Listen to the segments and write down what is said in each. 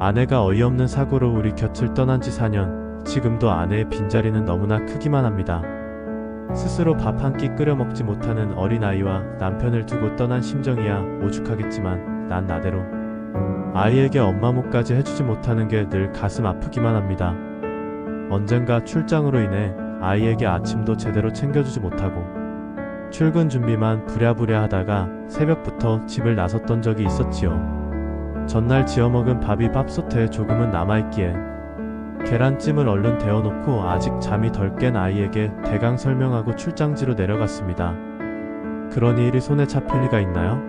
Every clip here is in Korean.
아내가 어이없는 사고로 우리 곁을 떠난 지 4년, 지금도 아내의 빈자리는 너무나 크기만 합니다. 스스로 밥 한 끼 끓여 먹지 못하는 어린아이와 남편을 두고 떠난 심정이야 오죽하겠지만 난 나대로 아이에게 엄마 몫까지 해주지 못하는 게 늘 가슴 아프기만 합니다. 언젠가 출장으로 인해 아이에게 아침도 제대로 챙겨주지 못하고 출근 준비만 부랴부랴 하다가 새벽부터 집을 나섰던 적이 있었지요. 전날 지어먹은 밥이 밥솥에 조금은 남아있기에 계란찜을 얼른 데워놓고 아직 잠이 덜 깬 아이에게 대강 설명하고 출장지로 내려갔습니다. 그러니 일이 손에 잡힐 리가 있나요?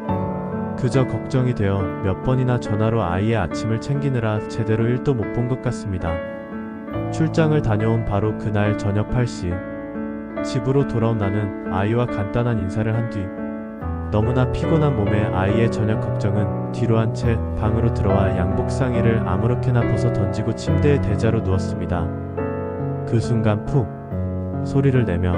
그저 걱정이 되어 몇 번이나 전화로 아이의 아침을 챙기느라 제대로 일도 못 본 것 같습니다. 출장을 다녀온 바로 그날 저녁 8시 집으로 돌아온 나는 아이와 간단한 인사를 한 뒤 너무나 피곤한 몸에 아이의 저녁 걱정은 뒤로 한 채 방으로 들어와 양복 상의를 아무렇게나 벗어 던지고 침대에 대자로 누웠습니다. 그 순간 푹 소리를 내며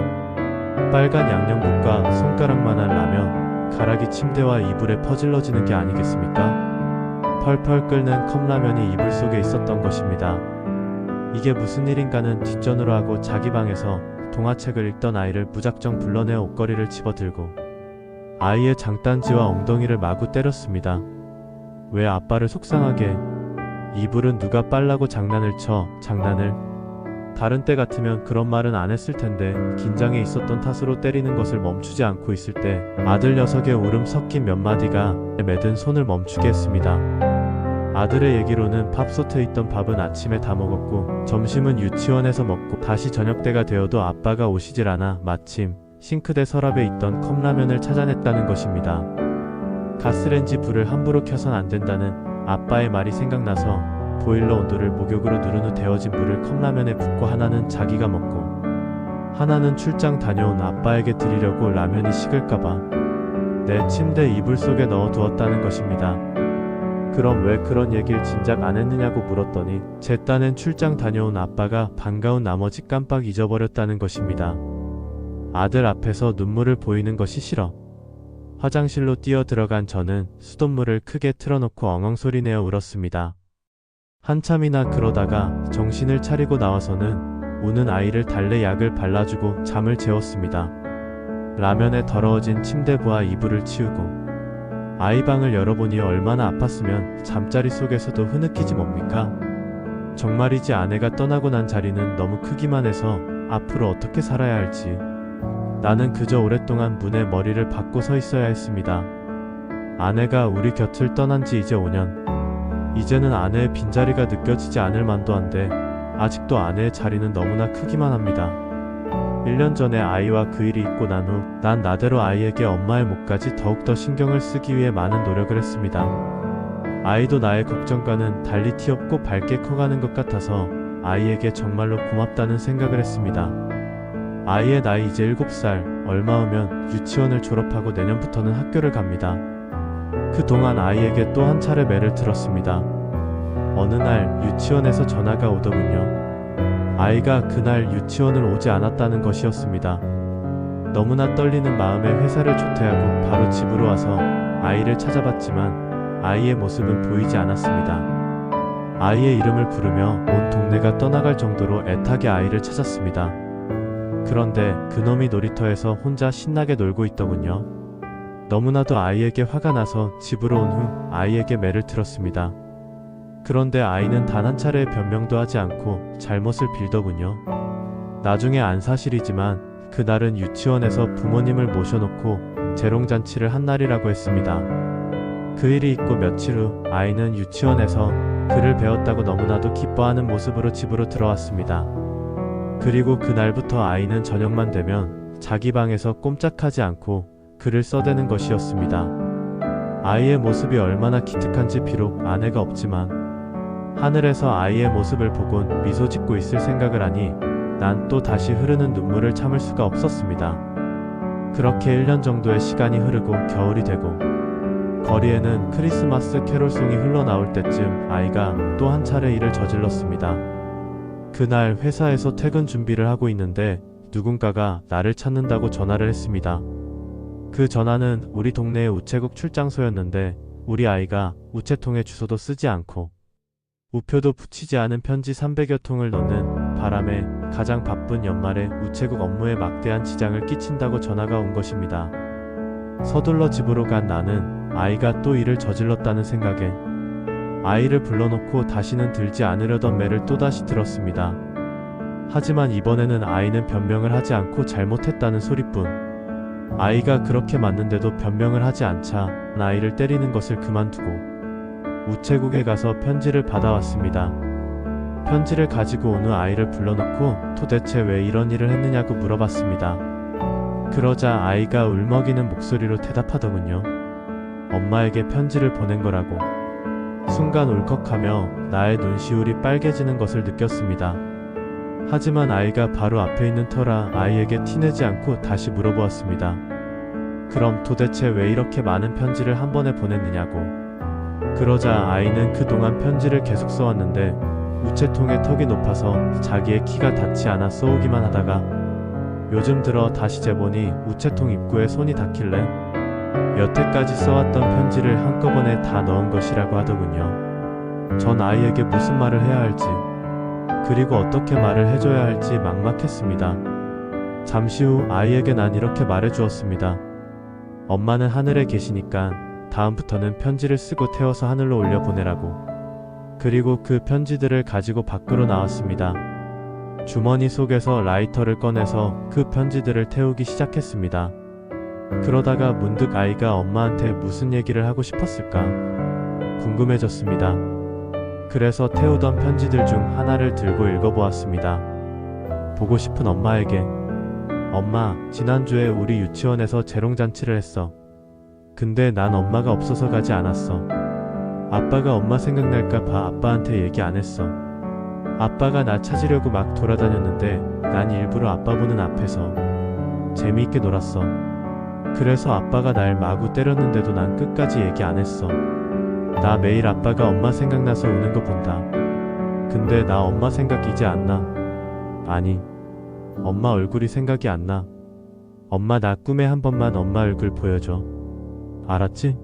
빨간 양념국과 손가락만한 라면 가락이 침대와 이불에 퍼질러지는 게 아니겠습니까? 펄펄 끓는 컵라면이 이불 속에 있었던 것입니다. 이게 무슨 일인가는 뒷전으로 하고 자기 방에서 동화책을 읽던 아이를 무작정 불러내어 옷걸이를 집어들고 아이의 장단지와 엉덩이를 마구 때렸습니다. 왜 아빠를 속상하게 이불은 누가 빨라고 장난을 쳐 장난을 다른 때 같으면 그런 말은 안 했을 텐데 긴장해 있었던 탓으로 때리는 것을 멈추지 않고 있을 때 아들 녀석의 울음 섞인 몇 마디가 매든 손을 멈추게 했습니다. 아들의 얘기로는 밥솥에 있던 밥은 아침에 다 먹었고 점심은 유치원에서 먹고 다시 저녁때가 되어도 아빠가 오시질 않아 마침 싱크대 서랍에 있던 컵라면을 찾아냈다는 것입니다. 가스렌지 불을 함부로 켜선 안 된다는 아빠의 말이 생각나서 보일러 온도를 목욕으로 누른 후 데워진 물을 컵라면에 붓고 하나는 자기가 먹고 하나는 출장 다녀온 아빠에게 드리려고 라면이 식을까봐 내 침대 이불 속에 넣어두었다는 것입니다. 그럼 왜 그런 얘기를 진작 안 했느냐고 물었더니 제 딴엔 출장 다녀온 아빠가 반가운 나머지 깜빡 잊어버렸다는 것입니다. 아들 앞에서 눈물을 보이는 것이 싫어 화장실로 뛰어 들어간 저는 수돗물을 크게 틀어놓고 엉엉 소리내어 울었습니다. 한참이나 그러다가 정신을 차리고 나와서는 우는 아이를 달래 약을 발라주고 잠을 재웠습니다. 라면에 더러워진 침대부와 이불을 치우고 아이 방을 열어보니 얼마나 아팠으면 잠자리 속에서도 흐느끼지 뭡니까? 정말이지 아내가 떠나고 난 자리는 너무 크기만 해서 앞으로 어떻게 살아야 할지 나는 그저 오랫동안 문에 머리를 박고 서 있어야 했습니다. 아내가 우리 곁을 떠난 지 이제 5년. 이제는 아내의 빈자리가 느껴지지 않을 만도 한데 아직도 아내의 자리는 너무나 크기만 합니다. 1년 전에 아이와 그 일이 있고 난 후 난 나대로 아이에게 엄마의 몫까지 더욱더 신경을 쓰기 위해 많은 노력을 했습니다. 아이도 나의 걱정과는 달리 티없고 밝게 커가는 것 같아서 아이에게 정말로 고맙다는 생각을 했습니다. 아이의 나이 이제 7살, 얼마 후면 유치원을 졸업하고 내년부터는 학교를 갑니다. 그동안 아이에게 또 한 차례 매를 들었습니다. 어느 날 유치원에서 전화가 오더군요. 아이가 그날 유치원을 오지 않았다는 것이었습니다. 너무나 떨리는 마음에 회사를 조퇴하고 바로 집으로 와서 아이를 찾아봤지만 아이의 모습은 보이지 않았습니다. 아이의 이름을 부르며 온 동네가 떠나갈 정도로 애타게 아이를 찾았습니다. 그런데 그놈이 놀이터에서 혼자 신나게 놀고 있더군요. 너무나도 아이에게 화가 나서 집으로 온 후 아이에게 매를 들었습니다. 그런데 아이는 단 한 차례의 변명도 하지 않고 잘못을 빌더군요. 나중에 안 사실이지만 그날은 유치원에서 부모님을 모셔놓고 재롱잔치를 한 날이라고 했습니다. 그 일이 있고 며칠 후 아이는 유치원에서 글을 배웠다고 너무나도 기뻐하는 모습으로 집으로 들어왔습니다. 그리고 그날부터 아이는 저녁만 되면 자기 방에서 꼼짝하지 않고 글을 써대는 것이었습니다. 아이의 모습이 얼마나 기특한지 비록 아내가 없지만 하늘에서 아이의 모습을 보곤 미소 짓고 있을 생각을 하니 난 또 다시 흐르는 눈물을 참을 수가 없었습니다. 그렇게 1년 정도의 시간이 흐르고 겨울이 되고 거리에는 크리스마스 캐롤송이 흘러나올 때쯤 아이가 또 한 차례 일을 저질렀습니다. 그날 회사에서 퇴근 준비를 하고 있는데 누군가가 나를 찾는다고 전화를 했습니다. 그 전화는 우리 동네의 우체국 출장소였는데 우리 아이가 우체통에 주소도 쓰지 않고 우표도 붙이지 않은 편지 300여 통을 넣는 바람에 가장 바쁜 연말에 우체국 업무에 막대한 지장을 끼친다고 전화가 온 것입니다. 서둘러 집으로 간 나는 아이가 또 일을 저질렀다는 생각에 아이를 불러놓고 다시는 들지 않으려던 매를 또다시 들었습니다. 하지만 이번에는 아이는 변명을 하지 않고 잘못했다는 소리뿐. 아이가 그렇게 맞는데도 변명을 하지 않자 아이를 때리는 것을 그만두고 우체국에 가서 편지를 받아왔습니다. 편지를 가지고 온 후 아이를 불러놓고 도대체 왜 이런 일을 했느냐고 물어봤습니다. 그러자 아이가 울먹이는 목소리로 대답하더군요. 엄마에게 편지를 보낸 거라고. 순간 울컥하며 나의 눈시울이 빨개지는 것을 느꼈습니다. 하지만 아이가 바로 앞에 있는 터라 아이에게 티내지 않고 다시 물어보았습니다. 그럼 도대체 왜 이렇게 많은 편지를 한 번에 보냈느냐고. 그러자 아이는 그동안 편지를 계속 써왔는데 우체통의 턱이 높아서 자기의 키가 닿지 않아 쏘기만 하다가 요즘 들어 다시 재보니 우체통 입구에 손이 닿길래 여태까지 써왔던 편지를 한꺼번에 다 넣은 것이라고 하더군요. 전 아이에게 무슨 말을 해야 할지 그리고 어떻게 말을 해줘야 할지 막막했습니다. 잠시 후 아이에게 난 이렇게 말해주었습니다. 엄마는 하늘에 계시니까 다음부터는 편지를 쓰고 태워서 하늘로 올려보내라고. 그리고 그 편지들을 가지고 밖으로 나왔습니다. 주머니 속에서 라이터를 꺼내서 그 편지들을 태우기 시작했습니다. 그러다가 문득 아이가 엄마한테 무슨 얘기를 하고 싶었을까 궁금해졌습니다. 그래서 태우던 편지들 중 하나를 들고 읽어보았습니다. 보고 싶은 엄마에게. 엄마, 지난주에 우리 유치원에서 재롱잔치를 했어. 근데 난 엄마가 없어서 가지 않았어. 아빠가 엄마 생각날까봐 아빠한테 얘기 안 했어. 아빠가 나 찾으려고 막 돌아다녔는데 난 일부러 아빠 보는 앞에서 재미있게 놀았어. 그래서 아빠가 날 마구 때렸는데도 난 끝까지 얘기 안 했어. 나 매일 아빠가 엄마 생각나서 우는 거 본다. 근데 나 엄마 생각 이제 안 나. 아니, 엄마 얼굴이 생각이 안 나. 엄마 나 꿈에 한 번만 엄마 얼굴 보여줘. 알았지?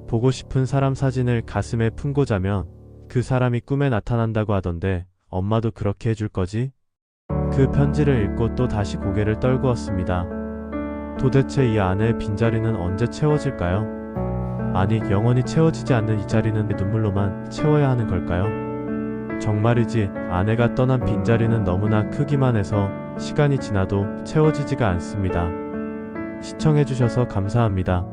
보고 싶은 사람 사진을 가슴에 품고 자면 그 사람이 꿈에 나타난다고 하던데 엄마도 그렇게 해줄 거지? 그 편지를 읽고 또 다시 고개를 떨구었습니다. 도대체 이 안에 빈자리는 언제 채워질까요? 아니, 영원히 채워지지 않는 이 자리는 내 눈물로만 채워야 하는 걸까요? 정말이지 아내가 떠난 빈자리는 너무나 크기만 해서 시간이 지나도 채워지지가 않습니다. 시청해주셔서 감사합니다.